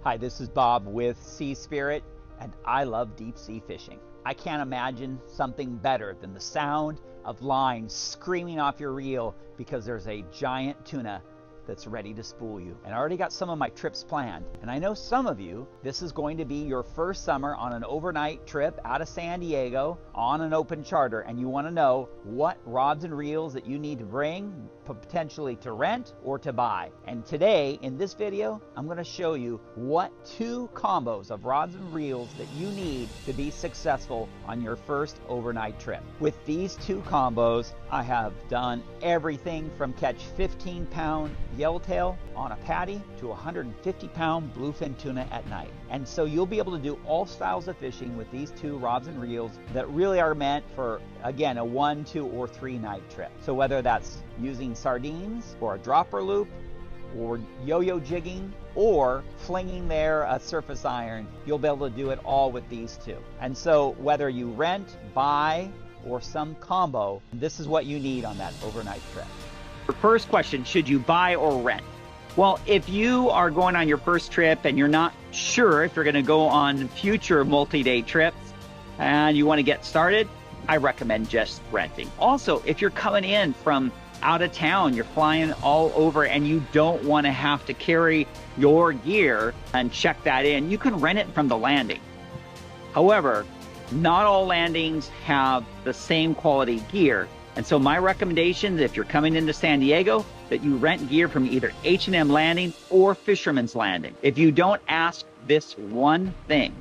Hi, this is Bob with Sea Spirit, and I love deep sea fishing. I can't imagine something better than the sound of line screaming off your reel because there's a giant tuna that's ready to spool you. And I already got some of my trips planned. And I know some of you, this is going to be your first summer on an overnight trip out of San Diego on an open charter, and you want to know what rods and reels that you need to bring, potentially to rent or to buy. And today in this video, I'm going to show you what 2 combos of rods and reels that you need to be successful on your first overnight trip. With these 2 combos, I have done everything from catch 15-pound yellowtail on a patty to 150-pound bluefin tuna at night. And so you'll be able to do all styles of fishing with these 2 rods and reels that really are meant for, again, a 1, 2, or 3 night trip. So whether that's using sardines or a dropper loop or yo-yo jigging or flinging there a surface iron, you'll be able to do it all with these 2. And so whether you rent, buy, or some combo, this is what you need on that overnight trip. First question, should you buy or rent? Well, if you are going on your first trip and you're not sure if you're going to go on future multi-day trips and you want to get started, I recommend just renting. Also, if you're coming in from out of town, you're flying all over and you don't want to have to carry your gear and check that in, you can rent it from the landing. However, not all landings have the same quality gear. And so my recommendation is if you're coming into San Diego, that you rent gear from either H&M Landing or Fisherman's Landing. If you don't ask this one thing,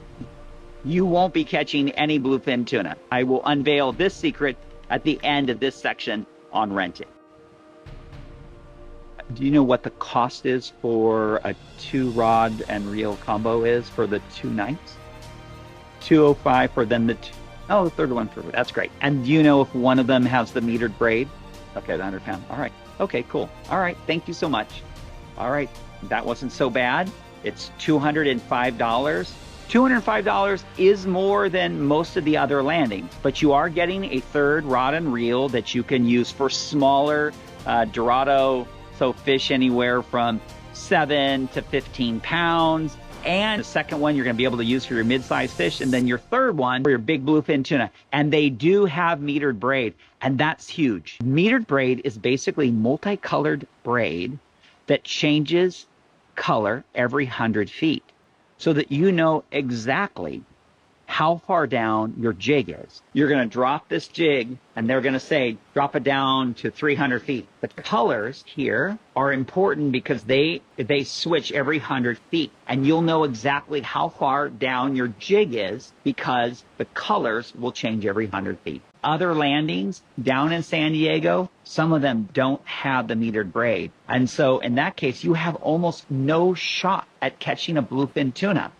you won't be catching any bluefin tuna. I will unveil this secret at the end of this section on renting. Do you know what the cost is for a 2 rod and reel combo is for the 2 nights? $205 for then the 2. Oh, the third one for, that's great. And do you know if one of them has the metered braid? Okay, the 100 pound. All right. Okay, cool. All right. Thank you so much. All right. That wasn't so bad. It's $205. $205 is more than most of the other landings, but you are getting a 3rd rod and reel that you can use for smaller dorado, so fish anywhere from 7 to 15 pounds. And the second one you're going to be able to use for your mid-sized fish, and then your 3rd one for your big bluefin tuna. And they do have metered braid, and that's huge. Metered braid is basically multicolored braid that changes color every 100 feet so that you know exactly how far down your jig is. You're going to drop this jig and they're going to say, drop it down to 300 feet. The colors here are important because they switch every 100 feet, and you'll know exactly how far down your jig is because the colors will change every 100 feet. Other landings down in San Diego, some of them don't have the metered braid. And so in that case, you have almost no shot at catching a bluefin tuna.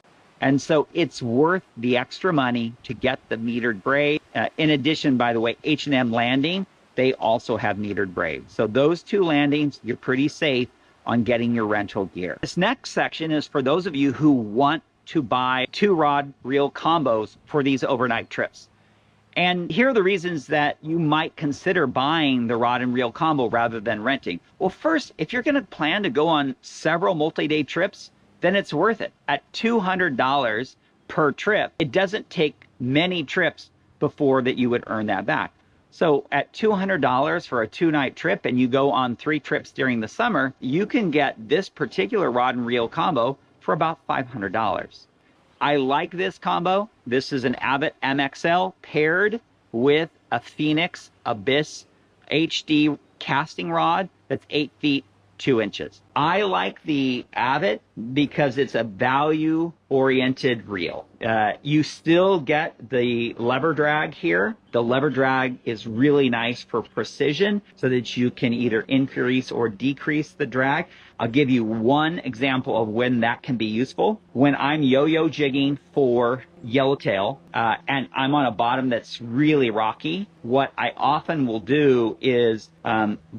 And so it's worth the extra money to get the metered braid. In addition, by the way, H&M Landing, they also have metered braid. So those 2 landings, you're pretty safe on getting your rental gear. This next section is for those of you who want to buy 2 rod reel combos for these overnight trips. And here are the reasons that you might consider buying the rod and reel combo rather than renting. Well, first, if you're going to plan to go on several multi-day trips, then it's worth it. At $200 per trip, it doesn't take many trips before that you would earn that back. So at $200 for a 2-night trip, and you go on 3 trips during the summer, you can get this particular rod and reel combo for about $500. I like this combo. This is an Abbott MXL paired with a Phoenix Abyss HD casting rod that's 8 feet 2 inches. I like the Abbott because it's a value-oriented reel. You still get the lever drag here. The lever drag is really nice for precision so that you can either increase or decrease the drag. I'll give you one example of when that can be useful. When I'm yo-yo jigging for yellowtail and I'm on a bottom that's really rocky, what I often will do is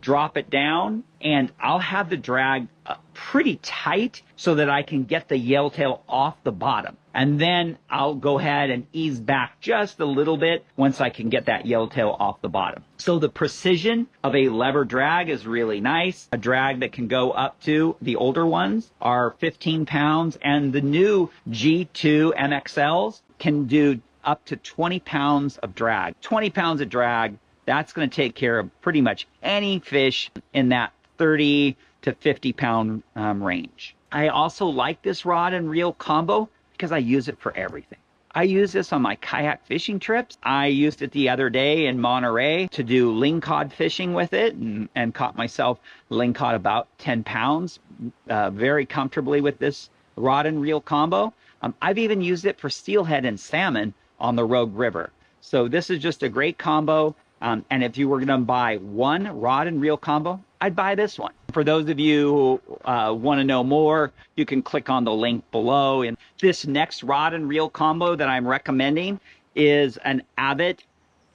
drop it down, and I'll have the drag pretty tight so that I can get the yellowtail off the bottom. And then I'll go ahead and ease back just a little bit once I can get that yellowtail off the bottom. So the precision of a lever drag is really nice. A drag that can go up to, the older ones are 15 pounds, and the new G2 MXLs can do up to 20 pounds of drag. 20 pounds of drag, that's going to take care of pretty much any fish in that 30 to 50 pound range. I also like this rod and reel combo because I use it for everything. I use this on my kayak fishing trips. I used it the other day in Monterey to do lingcod fishing with it and caught myself lingcod about 10 pounds very comfortably with this rod and reel combo. I've even used it for steelhead and salmon on the Rogue River. So this is just a great combo. And if you were going to buy one rod and reel combo, I'd buy this one. For those of you who want to know more, you can click on the link below. And this next rod and reel combo that I'm recommending is an Abbott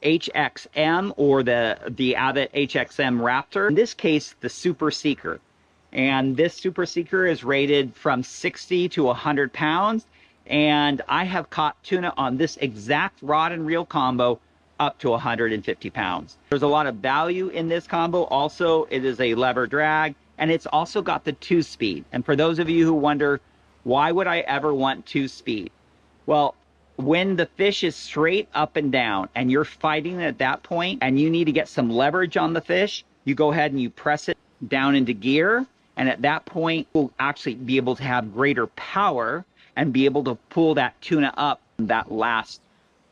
HXM or the Abbott HXM Raptor. In this case, the Super Seeker. And this Super Seeker is rated from 60 to 100 pounds. And I have caught tuna on this exact rod and reel combo up to 150 pounds. There's a lot of value in this combo. Also, it is a lever drag, and it's also got the 2-speed. And for those of you who wonder, why would I ever want 2-speed? Well, when the fish is straight up and down and you're fighting at that point and you need to get some leverage on the fish, you go ahead and you press it down into gear. And at that point, you'll actually be able to have greater power and be able to pull that tuna up that last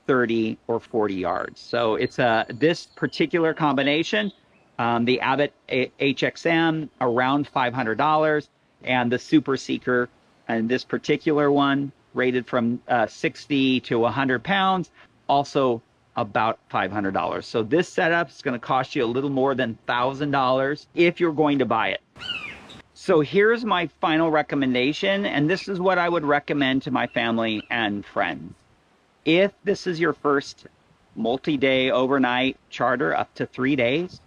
30 or 40 yards. So it's this particular combination, the Abbott HXM around $500, and the Super Seeker, and this particular one rated from 60 to 100 pounds, also about $500. So this setup is going to cost you a little more than $1,000 if you're going to buy it. So here's my final recommendation, and this is what I would recommend to my family and friends. If this is your first multi-day overnight charter up to 3 days,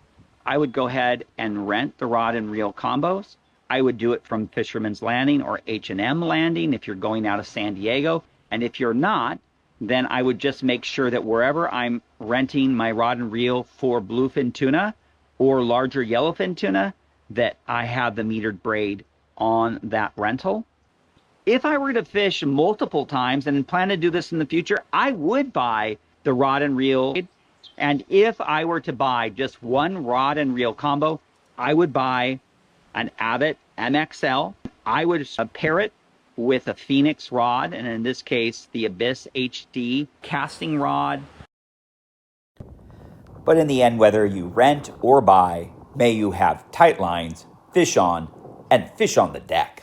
I would go ahead and rent the rod and reel combos. I would do it from Fisherman's Landing or H&M Landing if you're going out of San Diego. And if you're not, then I would just make sure that wherever I'm renting my rod and reel for bluefin tuna or larger yellowfin tuna, that I have the metered braid on that rental. If I were to fish multiple times and plan to do this in the future, I would buy the rod and reel. And if I were to buy just one rod and reel combo, I would buy an Abbott MXL. I would pair it with a Phoenix rod, and in this case, the Abyss HD casting rod. But in the end, whether you rent or buy, may you have tight lines, fish on, and fish on the deck.